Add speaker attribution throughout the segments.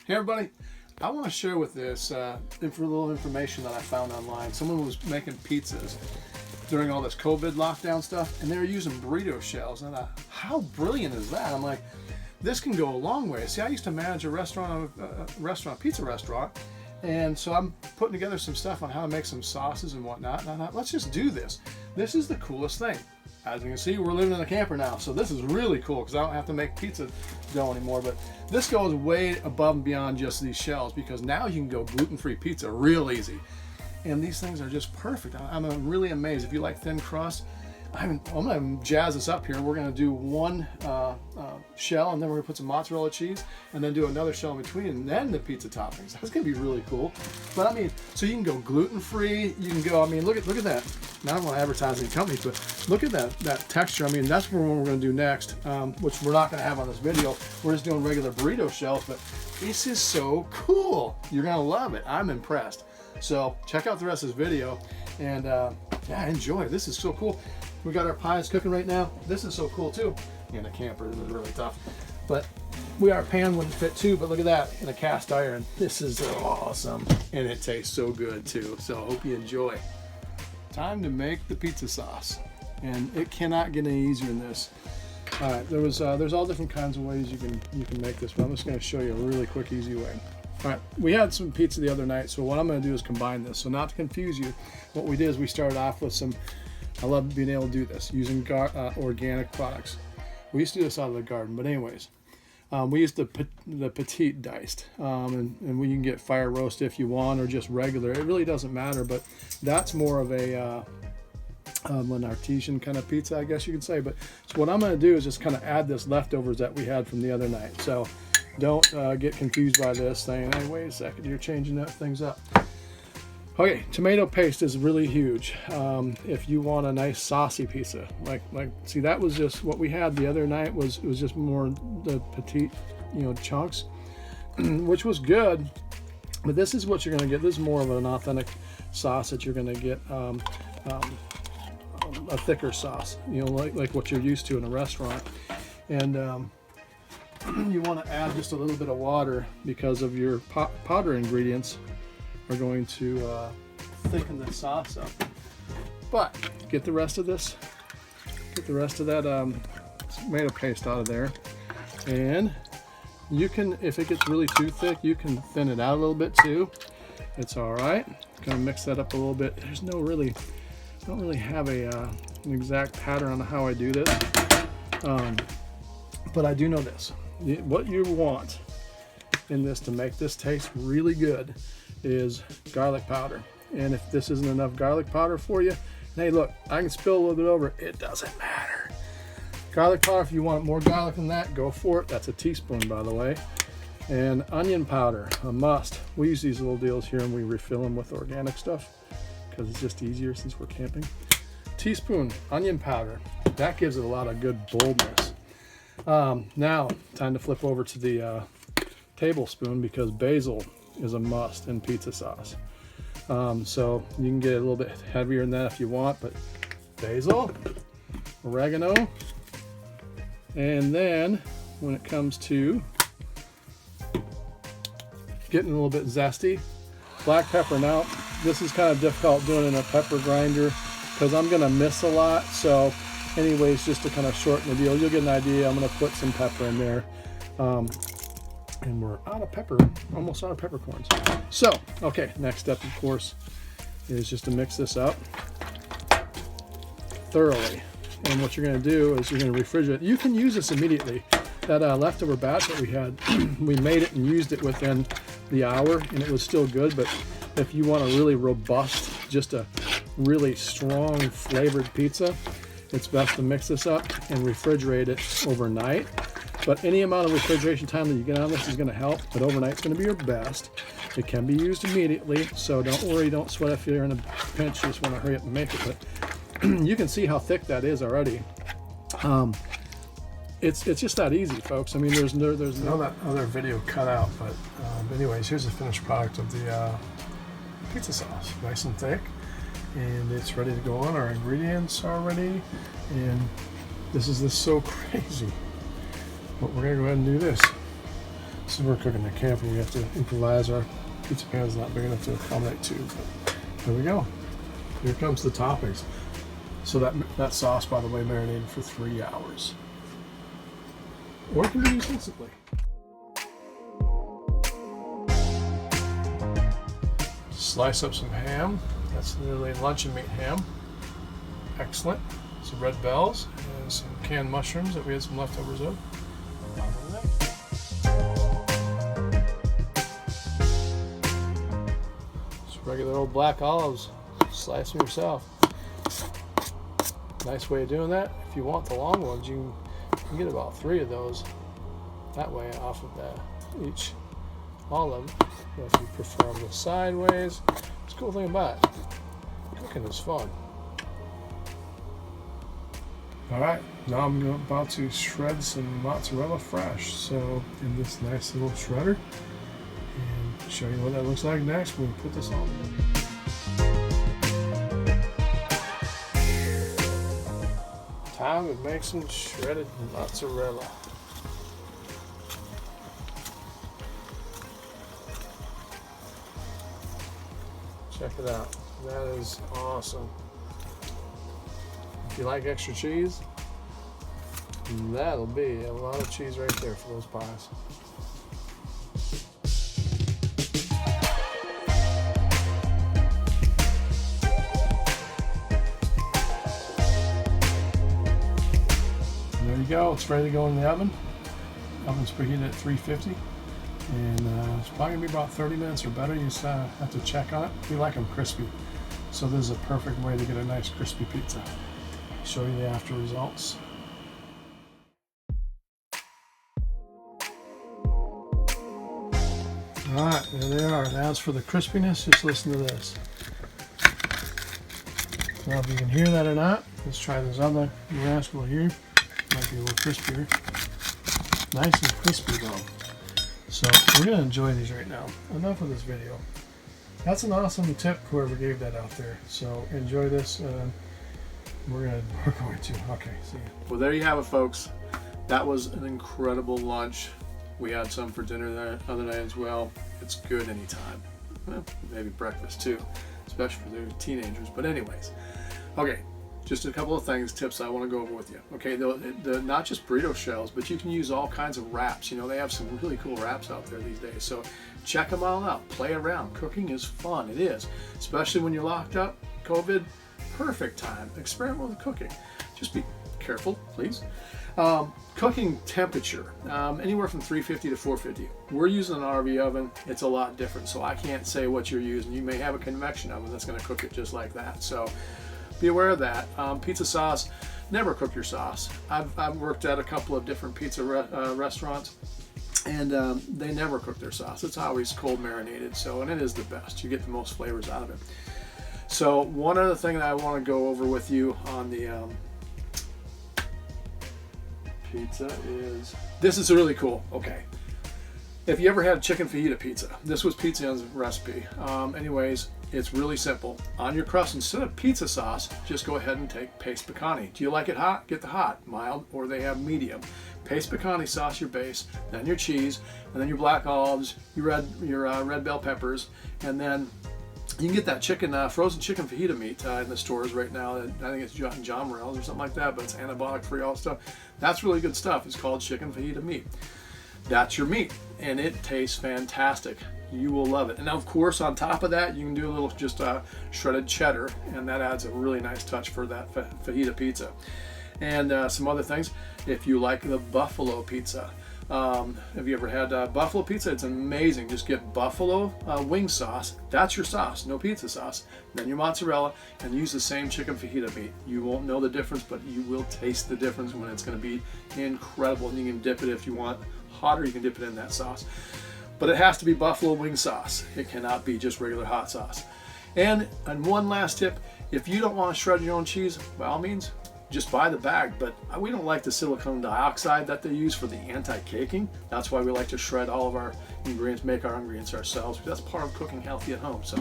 Speaker 1: Hey everybody, I want to share with this a little information that I found online. Someone was making pizzas during all this COVID lockdown stuff, and they were using burrito shells. And I thought, how brilliant is that? I'm like, this can go a long way. See, I used to manage a pizza restaurant, and so I'm putting together some stuff on how to make some sauces and whatnot. And I thought, let's just do this. This is the coolest thing. As you can see, we're living in a camper now, so this is really cool because I don't have to make pizza dough anymore. But this goes way above and beyond just these shells, because now you can go gluten-free pizza real easy. And these things are just perfect. I'm really amazed. If you like thin crust, I'm going to jazz this up here. We're going to do one shell, and then we're going to put some mozzarella cheese, and then do another shell in between, and then the pizza toppings. That's going to be really cool. But I mean, so you can go gluten-free. You can go, I mean, look at that. Now I don't want to advertise any companies, but look at that texture. I mean, that's what we're going to do next, which we're not going to have on this video. We're just doing regular burrito shells, but this is so cool. You're going to love it. I'm impressed. So check out the rest of this video, and yeah, enjoy. This is so cool. We got our pies cooking right now. This is so cool too. In a camper, this is really tough. But our pan wouldn't fit too, but look at that, in a cast iron. This is awesome, and it tastes so good too. So I hope you enjoy. Time to make the pizza sauce, and it cannot get any easier than this. All right, there's all different kinds of ways you can make this, but I'm just going to show you a really quick, easy way. All right, we had some pizza the other night, so what I'm going to do is combine this. So not to confuse you, what we did is we started off with some. I love being able to do this using organic products. We used to do this out of the garden, but anyways, we used the petite diced, and we can get fire roast if you want, or just regular. It really doesn't matter, but that's more of an artisan kind of pizza, I guess you could say. But so what I'm going to do is just kind of add this leftovers that we had from the other night. So don't get confused by this, saying, hey, wait a second, you're changing that things up. Okay, tomato paste is really huge. If you want a nice saucy pizza, like see, that was just what we had the other night. It was just more the petite, chunks, which was good. But this is what you're gonna get. This is more of an authentic sauce that you're gonna get, a thicker sauce, like what you're used to in a restaurant. And you want to add just a little bit of water, because of your powder ingredients are going to thicken the sauce up. But get the rest of that tomato paste out of there, and you can, if it gets really too thick, you can thin it out a little bit too. It's all right. Gonna mix that up a little bit. There's don't really have an exact pattern on how I do this, but I do know this. What you want in this to make this taste really good is garlic powder. And if this isn't enough garlic powder for you, hey, look, I can spill a little bit over. It doesn't matter. Garlic powder, if you want more garlic than that, go for it. That's a teaspoon, by the way. And onion powder, a must. We use these little deals here, and we refill them with organic stuff because it's just easier since we're camping. Teaspoon onion powder. That gives it a lot of good boldness. Now, time to flip over to the tablespoon, because basil is a must in pizza sauce. So you can get a little bit heavier than that if you want, but basil, oregano, and then when it comes to getting a little bit zesty, black pepper. Now this is kind of difficult doing in a pepper grinder because I'm going to miss a lot. So anyways, just to kind of shorten the deal, you'll get an idea. I'm going to put some pepper in there. And we're out of pepper, almost out of peppercorns. So, okay, next step, of course, is just to mix this up thoroughly. And what you're going to do is you're going to refrigerate. You can use this immediately. That leftover batch that we had, we made it and used it within the hour, and it was still good. But if you want a really robust, just a really strong flavored pizza, it's best to mix this up and refrigerate it overnight. But any amount of refrigeration time that you get on this is going to help, but overnight's going to be your best. It can be used immediately, so don't worry, don't sweat if you're in a pinch, you just want to hurry up and make it. But you can see how thick that is already. It's just that easy, folks. I mean, there's no that other video cut out, but anyways, here's the finished product of the pizza sauce. Nice and thick, and it's ready to go on. Our ingredients are ready, and this is so crazy. But we're gonna go ahead and do this. So we're cooking the camper. We have to improvise. Our pizza pan is not big enough to accommodate two. But there we go. Here comes the toppings. So that sauce, by the way, marinated for 3 hours. Or it can be used instantly. Slice up some ham. That's literally luncheon meat ham. Excellent. Some red bells and some canned mushrooms that we had some leftovers of. Just regular old black olives. Slice them yourself. Nice way of doing that. If you want the long ones, you can get about 3 of those that way off of each olive. If you prefer them sideways, it's a cool thing about it. Cooking is fun. Alright, now I'm about to shred some mozzarella fresh. So in this nice little shredder, and show you what that looks like next when we put this on. Time to make some shredded mozzarella. Check it out. That is awesome. If you like extra cheese, that'll be a lot of cheese right there for those pies. There you go. It's ready to go in the oven. Oven's preheated at 350. And it's probably going to be about 30 minutes or better. You just have to check on it. We like them crispy. So this is a perfect way to get a nice crispy pizza. Show you the after results. Alright, there they are. Now as for the crispiness, just listen to this. I don't know if you can hear that or not. Let's try this other rascal here. Might be a little crispier. Nice and crispy though. So we're going to enjoy these right now. Enough of this video. That's an awesome tip, whoever gave that out there. So enjoy this. We're going to. Okay, see you. Well, there you have it, folks. That was an incredible lunch. We had some for dinner the other night as well. It's good anytime. Well, maybe breakfast too, especially for the teenagers. But anyways, okay. Just a couple of things, tips I want to go over with you. Okay, the not just burrito shells, but you can use all kinds of wraps. You know, they have some really cool wraps out there these days. So check them all out. Play around. Cooking is fun. It is, especially when you're locked up. COVID, perfect time. Experiment with cooking. Just be careful, please. Cooking temperature, anywhere from 350 to 450. We're using an RV oven. It's a lot different, so I can't say what you're using. You may have a convection oven that's going to cook it just like that. So be aware of that. Pizza sauce, never cook your sauce. I've worked at a couple of different pizza restaurants, and they never cook their sauce. It's always cold marinated, and it is the best. You get the most flavors out of it. So one other thing that I want to go over with you on the pizza is, this is really cool. Okay. If you ever had chicken fajita pizza, this was Pizza's recipe. Anyways, it's really simple. On your crust, instead of pizza sauce, just go ahead and take paste peccani. Do you like it hot? Get the hot, mild, or they have medium. Paste peccani sauce your base, then your cheese, and then your black olives, your red bell peppers, and then you can get that chicken, frozen chicken fajita meat in the stores right now. I think it's John Morel's or something like that, but it's antibiotic free, all stuff. That's really good stuff. It's called chicken fajita meat. That's your meat, and it tastes fantastic. You will love it. And of course, on top of that, you can do a little just shredded cheddar, and that adds a really nice touch for that fajita pizza. And some other things, if you like the buffalo pizza. Have you ever had buffalo pizza? It's amazing. Just get buffalo wing sauce. That's your sauce, no pizza sauce. Then your mozzarella, and use the same chicken fajita meat. You won't know the difference, but you will taste the difference when it's going to be incredible. And you can dip it if you want hotter. You can dip it in that sauce. But it has to be buffalo wing sauce. It cannot be just regular hot sauce. And one last tip, if you don't want to shred your own cheese, by all means, just buy the bag. But we don't like the silicone dioxide that they use for the anti-caking. That's why we like to shred all of our ingredients, make our ingredients ourselves. That's part of cooking healthy at home. So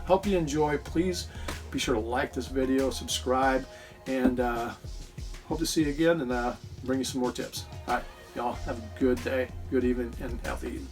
Speaker 1: hope you enjoy. Please be sure to like this video, subscribe, and hope to see you again and bring you some more tips. All right, y'all have a good day, good evening, and healthy eating.